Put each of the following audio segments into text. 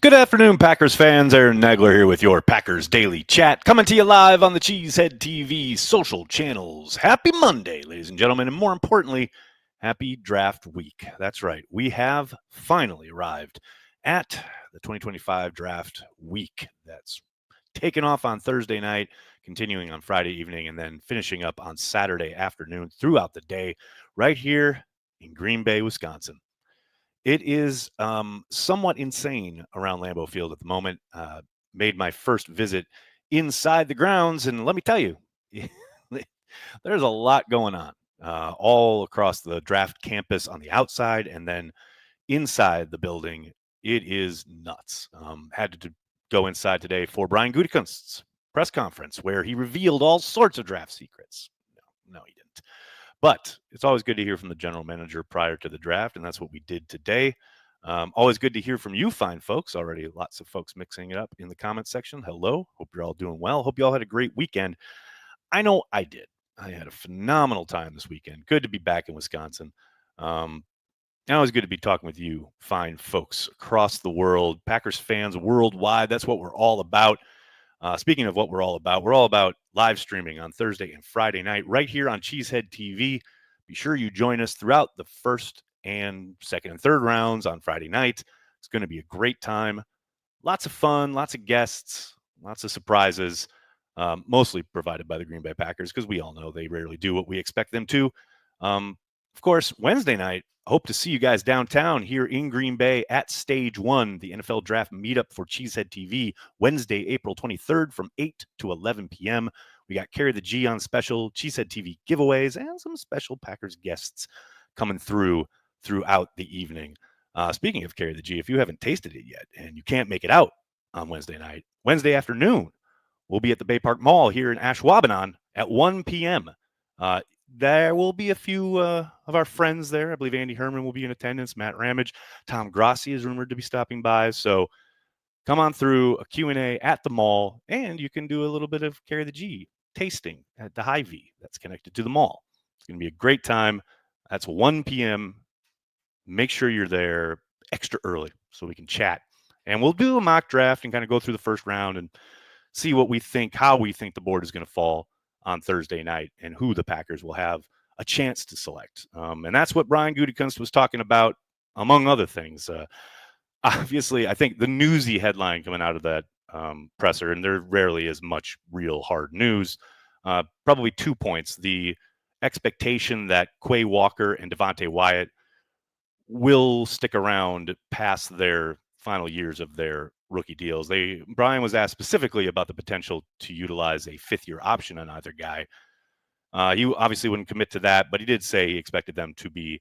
Good afternoon, Packers fans. Aaron Nagler here with your Packers Daily Chat, coming to you live on the Cheesehead TV social channels. Happy Monday, ladies and gentlemen, and more importantly, happy draft week. That's right. We have finally arrived at the 2025 draft week. That's taken off on Thursday night, continuing on Friday evening, and then finishing up on Saturday afternoon throughout the day right here in Green Bay, Wisconsin. It is somewhat insane around Lambeau Field at the moment. Made my first visit inside the grounds, and let me tell you, there's a lot going on all across the draft campus on the outside, and then inside the building. It is nuts. Had to go inside today for Brian Gutekunst's press conference, where he revealed all sorts of draft secrets. No, he didn't. But it's always good to hear from the general manager prior to the draft, and that's what we did today. Always good to hear from you fine folks. Already lots of folks mixing it up in the comments section. Hello. Hope you're all doing well. Hope you all had a great weekend. I know I did. I had a phenomenal time this weekend. Good to be back in Wisconsin. Always good to be talking with you fine folks across the world, Packers fans worldwide. That's what we're all about. Speaking of what we're all about live streaming on Thursday and Friday night right here on Cheesehead TV. Be sure you join us throughout the first and second and third rounds on Friday night. It's going to be a great time. Lots of fun, lots of guests, lots of surprises, mostly provided by the Green Bay Packers because we all know they rarely do what we expect them to. Of course, Wednesday night, hope to see you guys downtown here in Green Bay at Stage 1, the NFL Draft Meetup for Cheesehead TV, Wednesday, April 23rd from 8 to 11 p.m. We got Carry the G on special, Cheesehead TV giveaways, and some special Packers guests coming throughout the evening. Speaking of Carry the G, if you haven't tasted it yet and you can't make it out on Wednesday night, Wednesday afternoon, we'll be at the Bay Park Mall here in Ashwaubenon at 1 p.m. There will be a few of our friends there. I believe Andy Herman will be in attendance. Matt Ramage, Tom Grossi is rumored to be stopping by. So come on through a Q&A at the mall, and you can do a little bit of Carry the G tasting at the Hy-Vee that's connected to the mall. It's going to be a great time. That's 1 p.m. Make sure you're there extra early so we can chat. And we'll do a mock draft and kind of go through the first round and see what we think, how we think the board is going to fall on Thursday night and who the Packers will have a chance to select. And that's what Brian Gutekunst was talking about, among other things. Obviously, I think the newsy headline coming out of that presser, and there rarely is much real hard news, probably 2 points. The expectation that Quay Walker and Devontae Wyatt will stick around past their final years of their rookie deals. Brian was asked specifically about the potential to utilize a fifth-year option on either guy. He obviously wouldn't commit to that, but he did say he expected them to be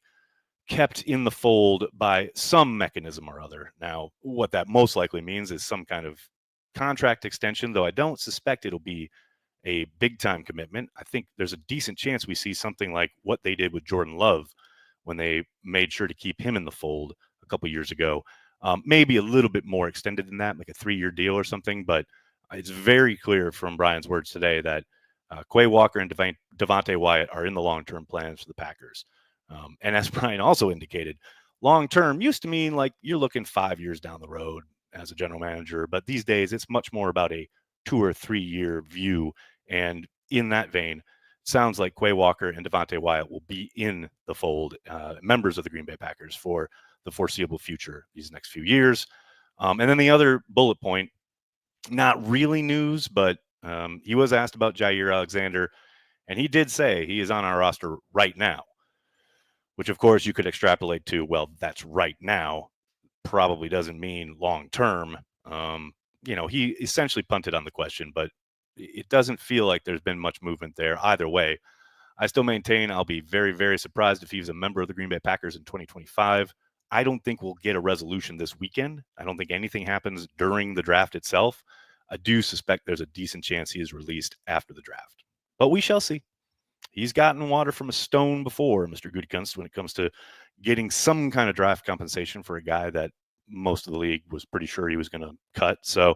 kept in the fold by some mechanism or other. Now, what that most likely means is some kind of contract extension, though I don't suspect it'll be a big-time commitment. I think there's a decent chance we see something like what they did with Jordan Love when they made sure to keep him in the fold a couple years ago. Maybe a little bit more extended than that, like a 3-year deal or something. But it's very clear from Brian's words today that Quay Walker and Devontae Wyatt are in the long-term plans for the Packers. And as Brian also indicated, long-term used to mean like you're looking 5 years down the road as a general manager. But these days, it's much more about a 2 or 3 year view. And in that vein, it sounds like Quay Walker and Devontae Wyatt will be in the fold, members of the Green Bay Packers for the foreseeable future these next few years. And then the other bullet point, not really news, but he was asked about Jair Alexander, and he did say he is on our roster right now, which of course you could extrapolate to, well, that's right now, probably doesn't mean long term. He essentially punted on the question, but it doesn't feel like there's been much movement there either way. I still maintain I'll be very, very surprised if he's a member of the Green Bay Packers in 2025. I don't think we'll get a resolution this weekend. I don't think anything happens during the draft itself. I do suspect there's a decent chance he is released after the draft, but we shall see. He's gotten water from a stone before, Mr. Gutekunst, when it comes to getting some kind of draft compensation for a guy that most of the league was pretty sure he was going to cut. So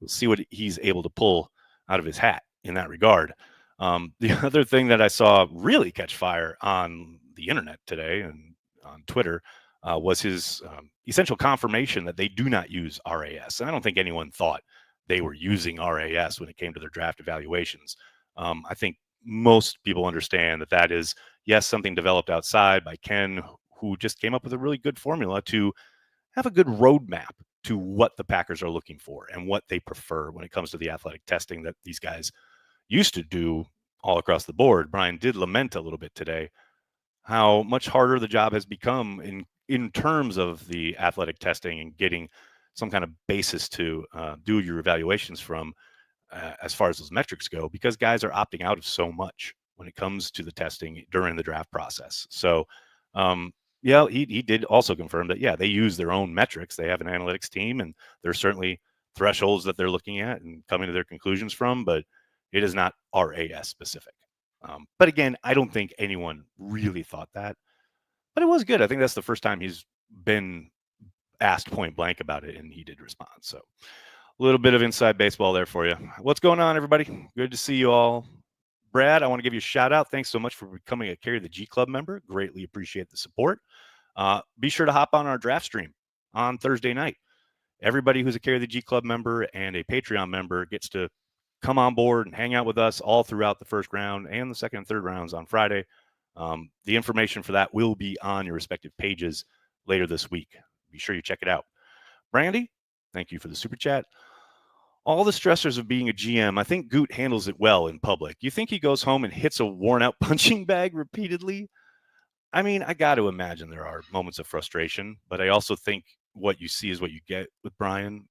we'll see what he's able to pull out of his hat in that regard. The other thing that I saw really catch fire on the internet today and on Twitter, was his essential confirmation that they do not use RAS. And I don't think anyone thought they were using RAS when it came to their draft evaluations. I think most people understand that that is, yes, something developed outside by Ken, who just came up with a really good formula to have a good roadmap to what the Packers are looking for and what they prefer when it comes to the athletic testing that these guys used to do all across the board. Brian did lament a little bit today how much harder the job has become in terms of the athletic testing and getting some kind of basis to do your evaluations from as far as those metrics go, because guys are opting out of so much when it comes to the testing during the draft process. So, yeah, he did also confirm that, yeah, they use their own metrics. They have an analytics team, and there's certainly thresholds that they're looking at and coming to their conclusions from, but it is not RAS specific. But again, I don't think anyone really thought that. But it was good. I think that's the first time he's been asked point blank about it, and he did respond. So a little bit of inside baseball there for you. What's going on, everybody? Good to see you all. Brad, I want to give you a shout out. Thanks so much for becoming a Carry the G Club member. Greatly appreciate the support. Be sure to hop on our draft stream on Thursday night. Everybody who's a Carry the G Club member and a Patreon member gets to come on board and hang out with us all throughout the first round and the second and third rounds on Friday. The information for that will be on your respective pages later this week. Be sure you check it out. Brandy, thank you for the super chat. All the stressors of being a GM, I think Goot handles it well in public. You think he goes home and hits a worn-out punching bag repeatedly? I mean, I got to imagine there are moments of frustration, but I also think what you see is what you get with Brian.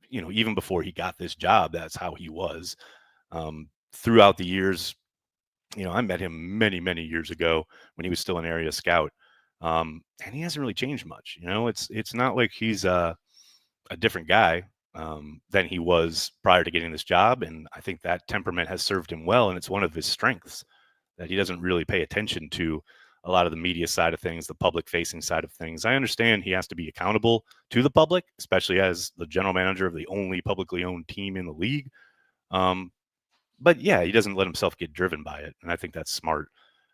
Even before he got this job, that's how he was. Throughout the years, I met him many, many years ago when he was still an area scout, and he hasn't really changed much. It's not like he's a different guy than he was prior to getting this job, and I think that temperament has served him well, and it's one of his strengths that he doesn't really pay attention to a lot of the media side of things, the public-facing side of things. I understand he has to be accountable to the public, especially as the general manager of the only publicly owned team in the league. But yeah, he doesn't let himself get driven by it, and I think that's smart.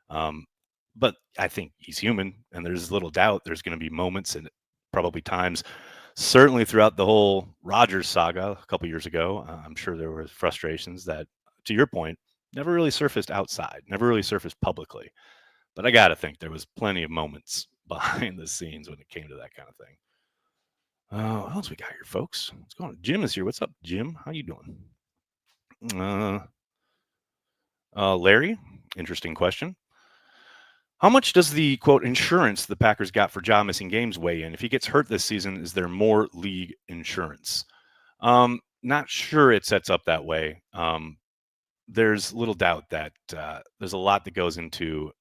But I think he's human, and there's little doubt there's going to be moments and probably times, certainly throughout the whole Rodgers saga a couple years ago, I'm sure there were frustrations that, to your point, never really surfaced outside, never really surfaced publicly. But I got to think there was plenty of moments behind the scenes when it came to that kind of thing. What else we got here, folks? What's going on? Jim is here. What's up, Jim? How you doing? Larry, interesting question. How much does the, quote, insurance the Packers got for job missing games weigh in? If he gets hurt this season, is there more league insurance? Not sure it sets up that way. There's little doubt that there's a lot that goes into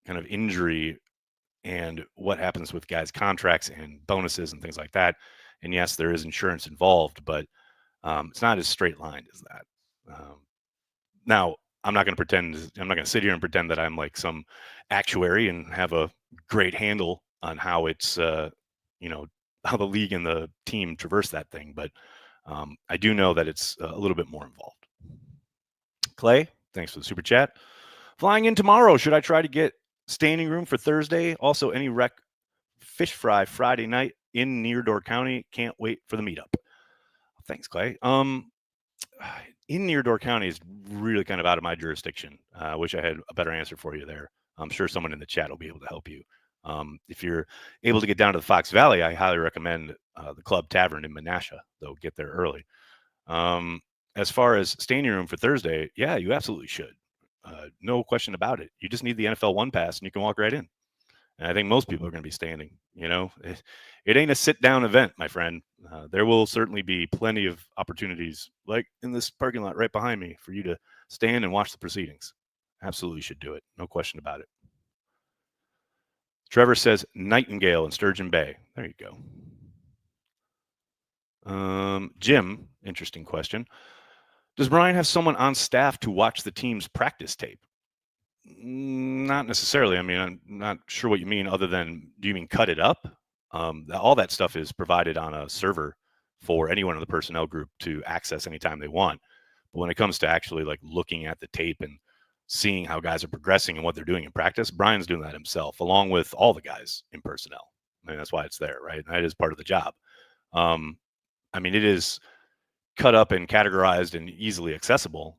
kind of injury and what happens with guys' contracts and bonuses and things like that. And yes, there is insurance involved, but it's not as straight lined as that. Now, I'm not going to sit here and pretend that I'm like some actuary and have a great handle on how it's, how the league and the team traverse that thing. But I do know that it's a little bit more involved. Clay, thanks for the super chat. Flying in tomorrow. Should I try to get standing room for Thursday? Also, any rec fish fry Friday night in Near-Door County. Can't wait for the meetup. Thanks, Clay. In Near-Door County is really kind of out of my jurisdiction. I wish I had a better answer for you there. I'm sure someone in the chat will be able to help you. If you're able to get down to the Fox Valley, I highly recommend the Club Tavern in Menasha, though. Get there early. As far as standing room for Thursday, yeah, you absolutely should. No question about it. You just need the NFL One Pass, and you can walk right in. And I think most people are going to be standing. It ain't a sit-down event, my friend. There will certainly be plenty of opportunities, like in this parking lot right behind me, for you to stand and watch the proceedings. Absolutely should do it. No question about it. Trevor says Nightingale in Sturgeon Bay. There you go. Jim, interesting question. Does Brian have someone on staff to watch the team's practice tape? Not necessarily. I mean, I'm not sure what you mean other than, do you mean cut it up? All that stuff is provided on a server for anyone in the personnel group to access anytime they want. But when it comes to actually like looking at the tape and seeing how guys are progressing and what they're doing in practice. Brian's doing that himself, along with all the guys in personnel. I mean, that's why it's there, right? That is part of the job. I mean, it is cut up and categorized and easily accessible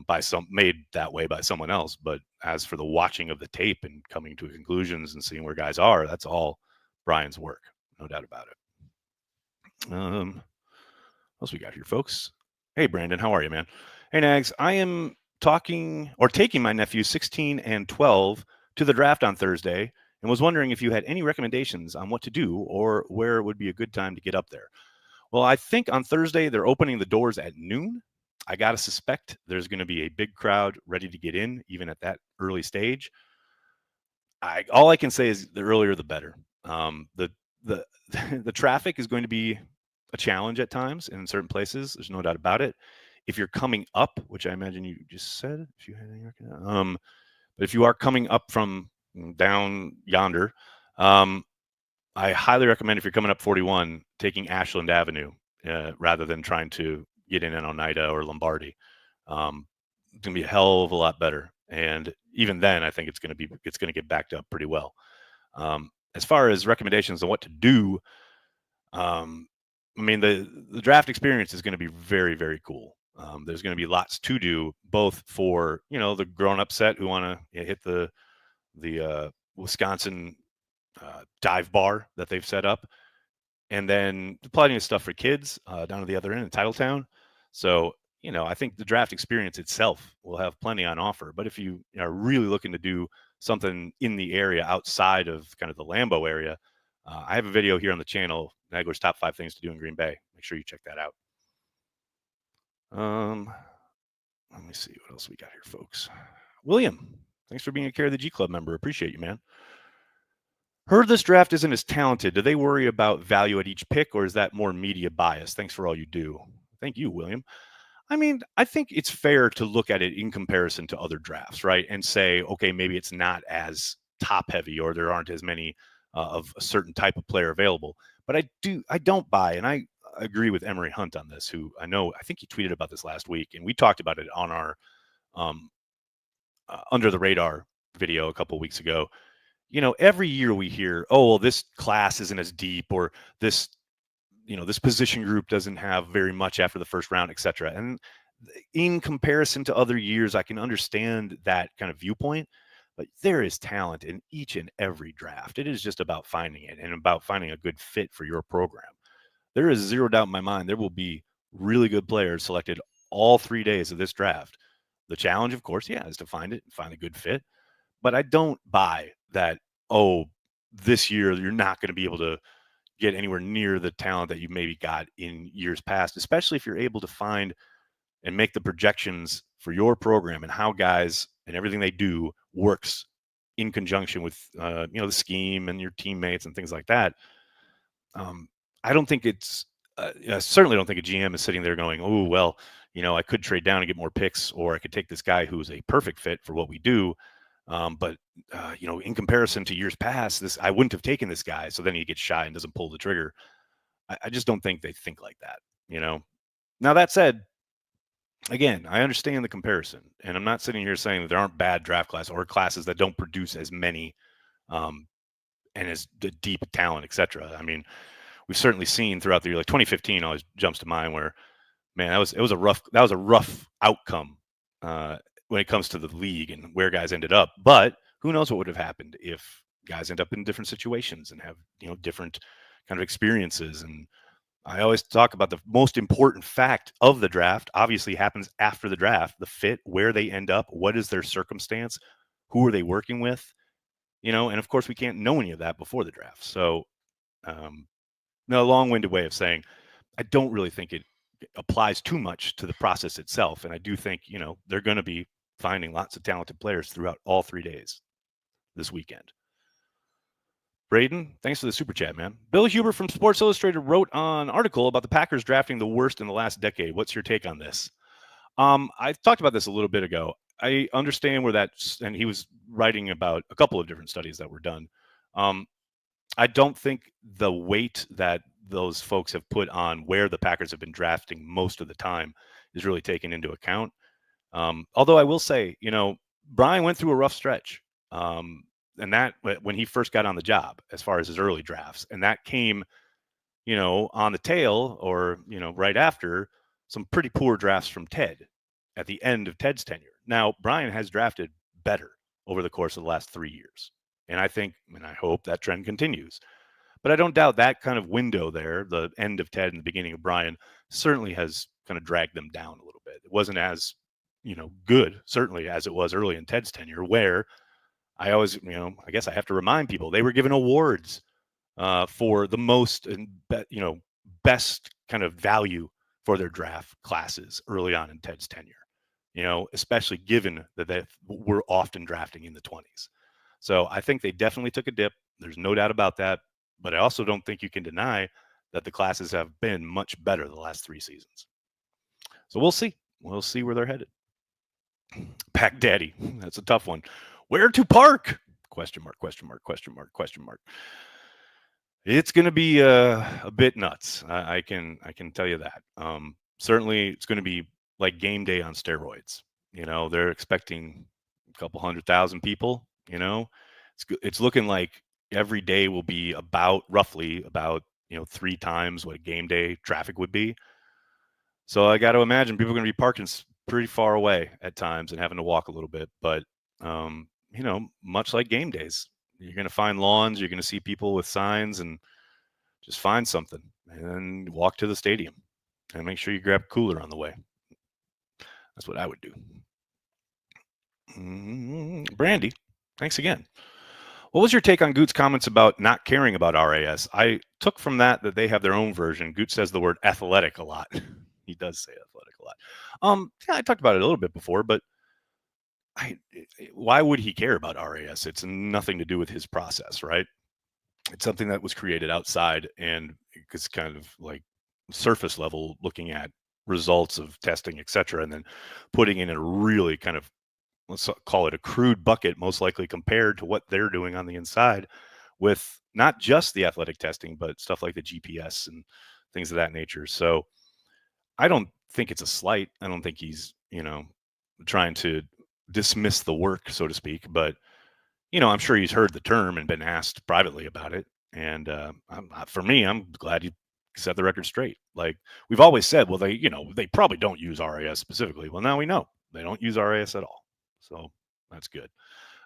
by made that way by someone else. But as for the watching of the tape and coming to conclusions and seeing where guys are, that's all Brian's work, no doubt about it. What else we got here, folks? Hey, Brandon, how are you, man? Hey, Nags, I am taking my nephews 16 and 12 to the draft on Thursday and was wondering if you had any recommendations on what to do or where would be a good time to get up there. Well, I think on Thursday they're opening the doors at noon. I got to suspect there's going to be a big crowd ready to get in, even at that early stage. All I can say is the earlier the better. The the traffic is going to be a challenge at times in certain places. There's no doubt about it. If you're coming up, which I imagine you just said, if you had any, but if you are coming up from down yonder, I highly recommend if you're coming up 41, taking Ashland Avenue rather than trying to get in Oneida or Lombardi. It's gonna be a hell of a lot better, and even then, I think it's gonna get backed up pretty well. As far as recommendations on what to do, I mean the draft experience is going to be very, very cool. There's going to be lots to do, both for the grown-up set who want to hit the Wisconsin dive bar that they've set up, and then plenty of stuff for kids down at the other end in Titletown. So I think the draft experience itself will have plenty on offer. But if you are really looking to do something in the area outside of kind of the Lambeau area, I have a video here on the channel, Nagler's Top 5 Things to Do in Green Bay. Make sure you check that out. Let me see what else we got here, folks. William, thanks for being a Care of the G Club member. Appreciate you, man. Heard this draft isn't as talented. Do they worry about value at each pick, or is that more media bias? Thanks for all you do. Thank you, William. I mean, I think it's fair to look at it in comparison to other drafts, right? And say, okay, maybe it's not as top heavy, or there aren't as many of a certain type of player available. But I don't buy, and I agree with Emery Hunt on this, who I think he tweeted about this last week, and we talked about it on our Under the Radar video a couple of weeks ago. Every year we hear, oh, well, this class isn't as deep, or this position group doesn't have very much after the first round, et cetera. And in comparison to other years, I can understand that kind of viewpoint, but there is talent in each and every draft. It is just about finding it and about finding a good fit for your program. There is zero doubt in my mind there will be really good players selected all 3 days of this draft. The challenge, of course, is to find it and find a good fit. But I don't buy that, oh, this year you're not going to be able to get anywhere near the talent that you maybe got in years past, especially if you're able to find and make the projections for your program and how guys and everything they do works in conjunction with the scheme and your teammates and things like that. I don't think it's I certainly don't think a GM is sitting there going, oh, well, I could trade down and get more picks, or I could take this guy who's a perfect fit for what we do. But in comparison to years past, I wouldn't have taken this guy. So then he gets shy and doesn't pull the trigger. I just don't think they think like that. Now that said, again, I understand the comparison, and I'm not sitting here saying that there aren't bad draft classes or classes that don't produce as many and as deep talent, etc. I mean, we've certainly seen throughout the year, like 2015 always jumps to mind, where, man, that was a rough outcome when it comes to the league and where guys ended up. But who knows what would have happened if guys end up in different situations and have different kind of experiences. And I always talk about the most important fact of the draft obviously happens after the draft: the fit, where they end up, what is their circumstance, who are they working with, and of course we can't know any of that before the draft. So no, long-winded way of saying I don't really think it applies too much to the process itself. And I do think, they're going to be finding lots of talented players throughout all 3 days this weekend. Braden, thanks for the super chat, man. Bill Huber from Sports Illustrated wrote an article about the Packers drafting the worst in the last decade. What's your take on this? I talked about this a little bit ago. I understand where that's, and he was writing about a couple of different studies that were done. I don't think the weight that those folks have put on where the Packers have been drafting most of the time is really taken into account. Although I will say, Brian went through a rough stretch. And that when he first got on the job, as far as his early drafts, and that came, on the tail or, right after some pretty poor drafts from Ted at the end of Ted's tenure. Now, Brian has drafted better over the course of the last 3 years. And I think, and I hope that trend continues. But I don't doubt that kind of window there, the end of Ted and the beginning of Brian, certainly has kind of dragged them down a little bit. It wasn't as, good, certainly, as it was early in Ted's tenure, where I always, I guess I have to remind people they were given awards for the most and best kind of value for their draft classes early on in Ted's tenure. Especially given that they were often drafting in the 20s. So I think they definitely took a dip. There's no doubt about that. But I also don't think you can deny that the classes have been much better the last 3 seasons. So we'll see. We'll see where they're headed. Pack Daddy, that's a tough one. Where to park? Question mark, question mark, question mark, question mark. It's going to be a bit nuts. I can tell you that. Certainly, it's going to be like game day on steroids. They're expecting a couple 100,000 people. It's looking like every day will be roughly about 3 times what game day traffic would be. So I got to imagine people are going to be parking pretty far away at times and having to walk a little bit. But much like game days, you're going to find lawns. You're going to see people with signs, and just find something and walk to the stadium and make sure you grab a cooler on the way. That's what I would do. Brandy, thanks again. What was your take on Goot's comments about not caring about RAS? I took from that they have their own version. Goot says the word athletic a lot. He does say athletic a lot. Yeah, I talked about it a little bit before, but why would he care about RAS? It's nothing to do with his process, right? It's something that was created outside, and it's kind of like surface level looking at results of testing, et cetera, and then putting in a really kind of, let's call it a crude bucket, most likely compared to what they're doing on the inside with not just the athletic testing, but stuff like the GPS and things of that nature. So I don't think it's a slight. I don't think he's, trying to dismiss the work, so to speak, but I'm sure he's heard the term and been asked privately about it. And for me, I'm glad you set the record straight. Like we've always said, well, they probably don't use RAS specifically. Well, now we know they don't use RAS at all. So that's good.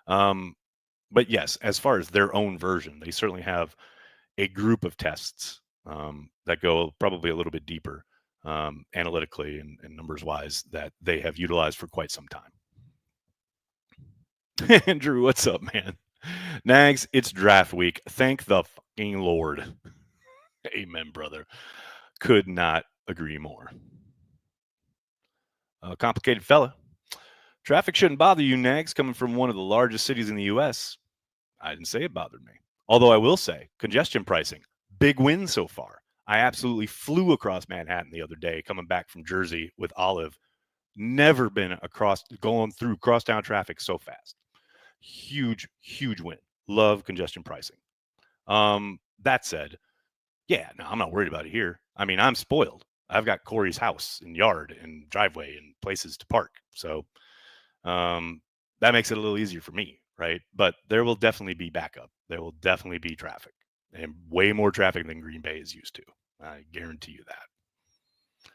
But yes, as far as their own version, they certainly have a group of tests that go probably a little bit deeper analytically and numbers wise that they have utilized for quite some time. Andrew, what's up, man? Nags, it's draft week. Thank the fucking Lord. Amen, brother. Could not agree more. Complicated fella. Traffic shouldn't bother you, Nags, coming from one of the largest cities in the U.S. I didn't say it bothered me. Although I will say, congestion pricing, big win so far. I absolutely flew across Manhattan the other day coming back from Jersey with Olive. Never been going through crosstown traffic so fast. Huge, huge win. Love congestion pricing. That said, yeah, no, I'm not worried about it here. I mean, I'm spoiled. I've got Corey's house and yard and driveway and places to park. So that makes it a little easier for me, right? But there will definitely be backup. There will definitely be traffic, and way more traffic than Green Bay is used to. I guarantee you that.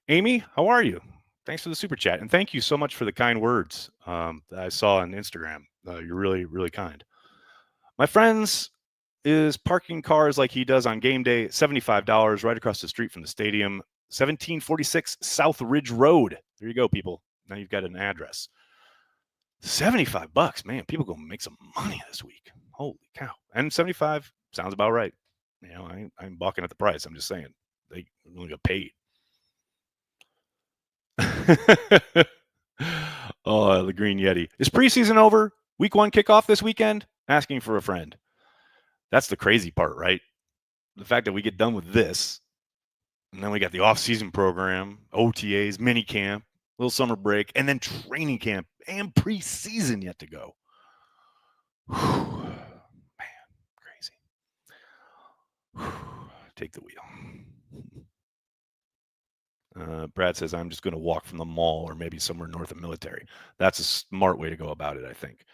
Amy, how are you? Thanks for the super chat. And thank you so much for the kind words that I saw on Instagram. You're really, really kind. My friends is parking cars like he does on game day, $75 right across the street from the stadium, 1746 South Ridge Road. There you go, people. Now you've got an address. $75, man. People gonna make some money this week. Holy cow. And 75 sounds about right. I ain't balking at the price. I'm just saying they only got paid. Oh, the Green Yeti. Is preseason over? Week 1 kickoff this weekend? Asking for a friend. That's the crazy part, right? The fact that we get done with this, and then we got the off-season program, OTAs, mini camp, little summer break, and then training camp and preseason yet to go. Whew. Man, crazy. Whew. Take the wheel. Brad says, I'm just going to walk from the mall or maybe somewhere north of Military. That's a smart way to go about it, I think.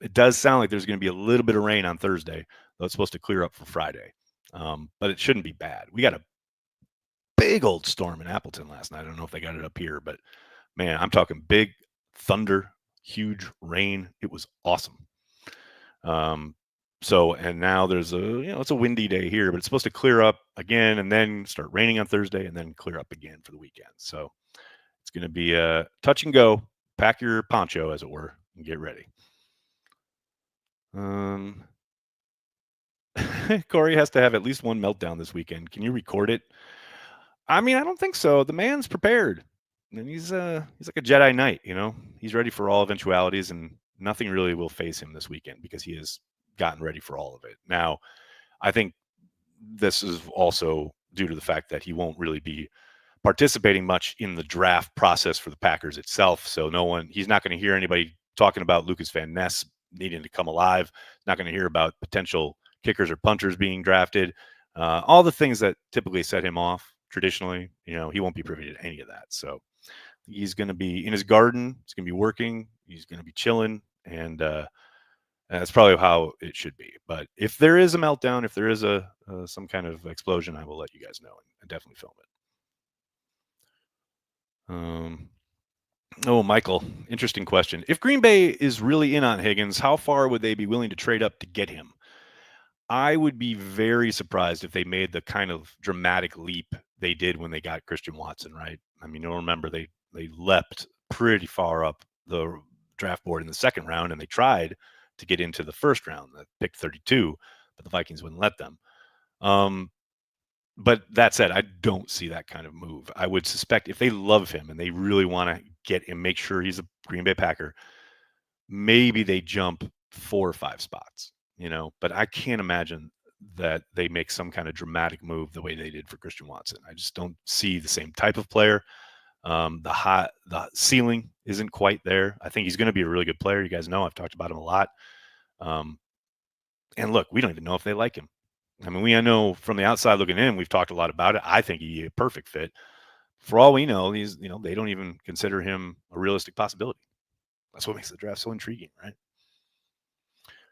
It does sound like there's going to be a little bit of rain on Thursday, though it's supposed to clear up for Friday. But it shouldn't be bad. We got a big old storm in Appleton last night. I don't know if they got it up here, but man, I'm talking big thunder, huge rain. It was awesome. And now there's it's a windy day here, but it's supposed to clear up again and then start raining on Thursday and then clear up again for the weekend. So it's going to be a touch and go. Pack your poncho, as it were, and get ready. Corey has to have at least one meltdown this weekend. Can you record it? I mean, I don't think so. The man's prepared, and he's like a Jedi Knight. He's ready for all eventualities, and nothing really will phase him this weekend because he has gotten ready for all of it. Now, I think this is also due to the fact that he won't really be participating much in the draft process for the Packers itself. So he's not going to hear anybody talking about Lucas Van Ness needing to come alive. Not going to hear about potential kickers or punters being drafted. All the things that typically set him off traditionally, he won't be privy to any of that. So he's going to be in his garden. He's going to be working. He's going to be chilling. And that's probably how it should be. But if there is a meltdown, if there is some kind of explosion, I will let you guys know and definitely film it. Oh, Michael, interesting question. If Green Bay is really in on Higgins, how far would they be willing to trade up to get him? I would be very surprised if they made the kind of dramatic leap they did when they got Christian Watson, right? I mean, you'll remember they leapt pretty far up the draft board in the second round, and they tried to get into the first round, that pick 32, but the Vikings wouldn't let them. But that said, I don't see that kind of move. I would suspect if they love him and they really want to get him, make sure he's a Green Bay Packer, maybe they jump 4 or 5 spots, but I can't imagine that they make some kind of dramatic move the way they did for Christian Watson. I just don't see the same type of player. The ceiling isn't quite there. I think he's going to be a really good player. You guys know I've talked about him a lot. And look, we don't even know if they like him. I mean, I know from the outside looking in, we've talked a lot about it. I think he's a perfect fit. For all we know, they don't even consider him a realistic possibility. That's what makes the draft so intriguing, right?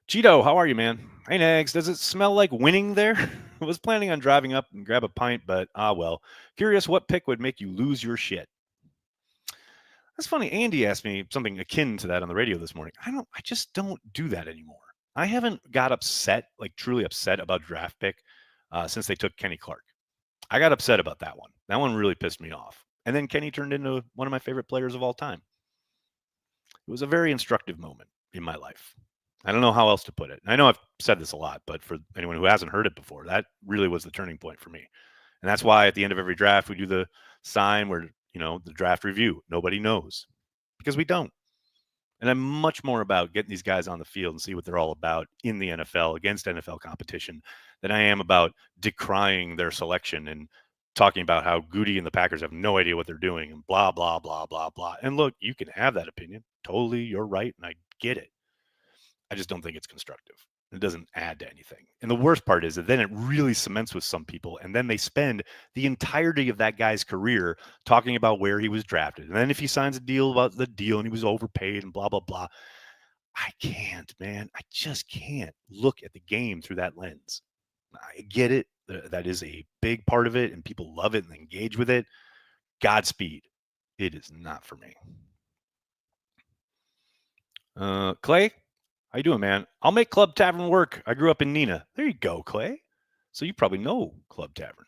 Cheeto, how are you, man? Hey, Nags, does it smell like winning there? I was planning on driving up and grab a pint, but well. Curious what pick would make you lose your shit. That's funny. Andy asked me something akin to that on the radio this morning. I just don't do that anymore. I haven't got upset, like truly upset about draft pick since they took Kenny Clark. I got upset about that one. That one really pissed me off. And then Kenny turned into one of my favorite players of all time. It was a very instructive moment in my life. I don't know how else to put it. I know I've said this a lot, but for anyone who hasn't heard it before, that really was the turning point for me. And that's why at the end of every draft, we do the sign where, the draft review. Nobody knows because we don't. And I'm much more about getting these guys on the field and see what they're all about in the NFL against NFL competition than I am about decrying their selection and talking about how Goody and the Packers have no idea what they're doing and blah, blah, blah, blah, blah. And look, you can have that opinion. Totally, you're right. And I get it. I just don't think it's constructive. It doesn't add to anything. And the worst part is that then it really cements with some people. And then they spend the entirety of that guy's career talking about where he was drafted. And then if he signs a deal about the deal and he was overpaid and blah, blah, blah. I can't, man. I just can't look at the game through that lens. I get it. That is a big part of it. And people love it and engage with it. Godspeed. It is not for me. Clay, how you doing, man? I'll make Club Tavern work. I grew up in Neenah. There you go, Clay. So you probably know Club Tavern.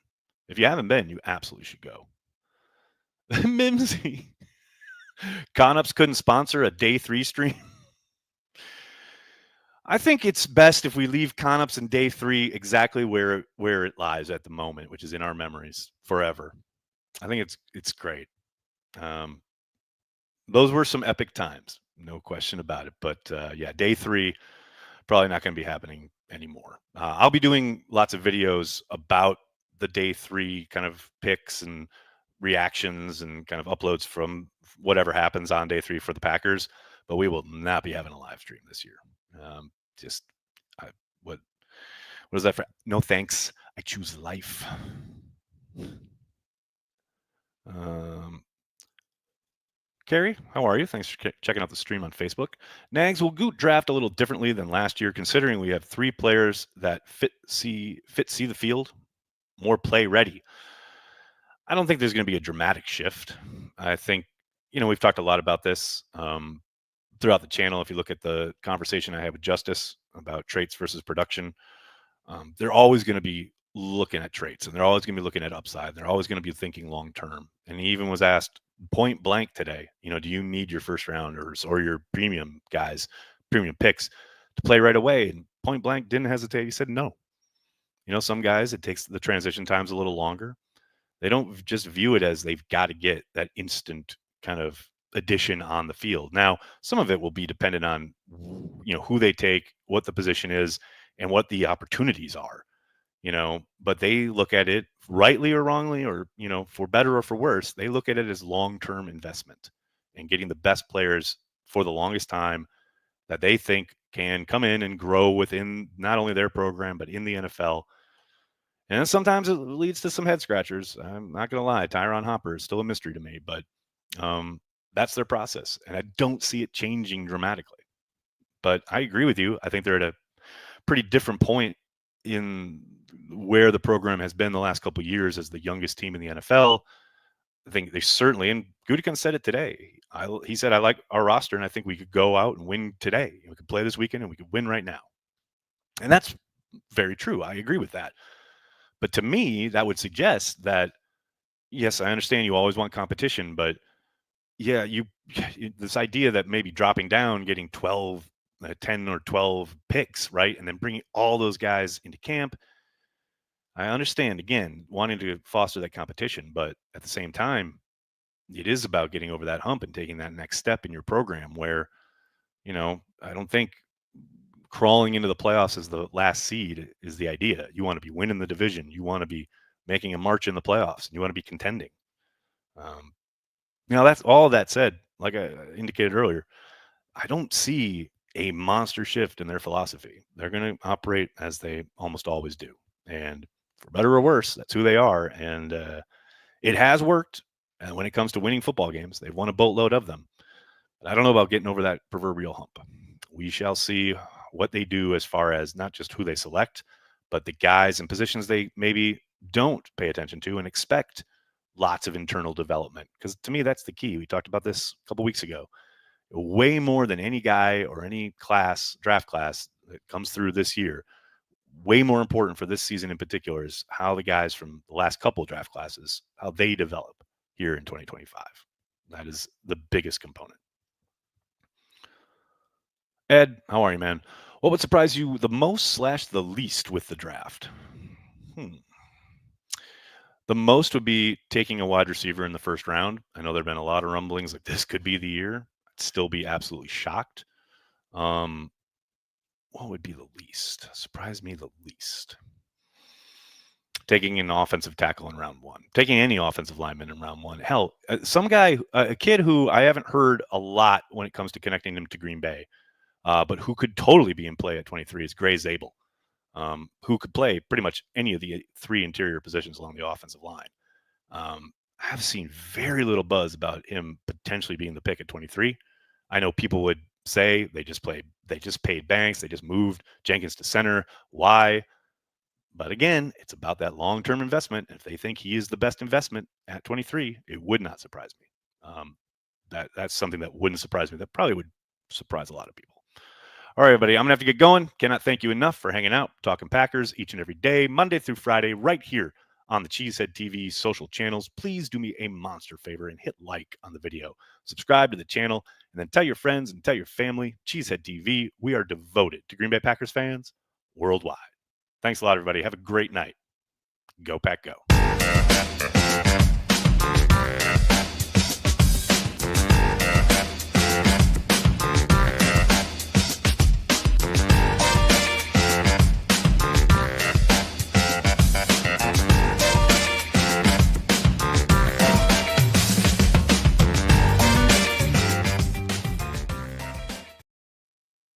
If you haven't been, you absolutely should go. Mimsy. Conups couldn't sponsor a day 3 stream. I think it's best if we leave Conups and day 3 exactly where it lies at the moment, which is in our memories forever. I think it's great. Those were some epic times, no question about it. But yeah, day 3 probably not going to be happening anymore. I'll be doing lots of videos about the day 3 kind of picks and reactions and kind of uploads from whatever happens on day 3 for the Packers, but we will not be having a live stream this year. What is that for? No thanks. I choose life. Carrie, how are you? Thanks for checking out the stream on Facebook. Nags, will Goot draft a little differently than last year, considering we have 3 players that see the field, more play ready? I don't think there's going to be a dramatic shift. I think, we've talked a lot about this throughout the channel. If you look at the conversation I had with Justice about traits versus production, they're always going to be looking at traits, and they're always going to be looking at upside. They're always going to be thinking long term. And he even was asked point blank today, do you need your first rounders or your premium guys, premium picks to play right away? And point blank didn't hesitate. He said no. Some guys, it takes the transition times a little longer. They don't just view it as they've got to get that instant kind of addition on the field. Now, some of it will be dependent on who they take, what the position is, and what the opportunities are. But they look at it rightly or wrongly, or for better or for worse, they look at it as long-term investment and getting the best players for the longest time that they think can come in and grow within not only their program but in the NFL. And sometimes it leads to some head scratchers. I'm not going to lie. Tyron Hopper is still a mystery to me, but that's their process. And I don't see it changing dramatically. But I agree with you. I think they're at a pretty different point in where the program has been the last couple of years as the youngest team in the NFL. I think they certainly, and Gutekunst said it today. He said, I like our roster, and I think we could go out and win today. We could play this weekend, and we could win right now. And that's very true. I agree with that. But to me, that would suggest that, yes, I understand you always want competition, but yeah, this idea that maybe dropping down, getting 10 or 12 picks, right? And then bringing all those guys into camp. I understand, again, wanting to foster that competition, but at the same time, it is about getting over that hump and taking that next step in your program where, I don't think crawling into the playoffs as the last seed is the idea. You want to be winning the division. You want to be making a march in the playoffs. And you want to be contending. That's all that said, like I indicated earlier, I don't see a monster shift in their philosophy. They're going to operate as they almost always do. And for better or worse, that's who they are. And it has worked. And when it comes to winning football games, they've won a boatload of them. But I don't know about getting over that proverbial hump. We shall see what they do as far as not just who they select, but the guys and positions they maybe don't pay attention to and expect lots of internal development. Because to me, that's the key. We talked about this a couple weeks ago. Way more than any guy or any draft class that comes through this year, way more important for this season in particular is how the guys from the last couple of draft classes, how they develop here in 2025. That is the biggest component. Ed, how are you, man? What would surprise you the most / the least with the draft? The most would be taking a wide receiver in the first round. I know there have been a lot of rumblings like this could be the year. I'd still be absolutely shocked. What would be the least? Surprise me the least. Taking an offensive tackle in round 1. Taking any offensive lineman in round 1. Hell, some guy, a kid who I haven't heard a lot when it comes to connecting him to Green Bay, but who could totally be in play at 23 is Gray Zabel, who could play pretty much any of the 3 interior positions along the offensive line. I've seen very little buzz about him potentially being the pick at 23. I know people would say they just paid Banks, they just moved Jenkins to center. Why? But again, it's about that long-term investment. If they think he is the best investment at 23, it would not surprise me. That's something that wouldn't surprise me. That probably would surprise a lot of people. All right, everybody, I'm going to have to get going. Cannot thank you enough for hanging out, talking Packers each and every day, Monday through Friday, right here on the Cheesehead TV social channels. Please do me a monster favor and hit like on the video. Subscribe to the channel, and then tell your friends and tell your family. Cheesehead TV, we are devoted to Green Bay Packers fans worldwide. Thanks a lot, everybody. Have a great night. Go Pack Go.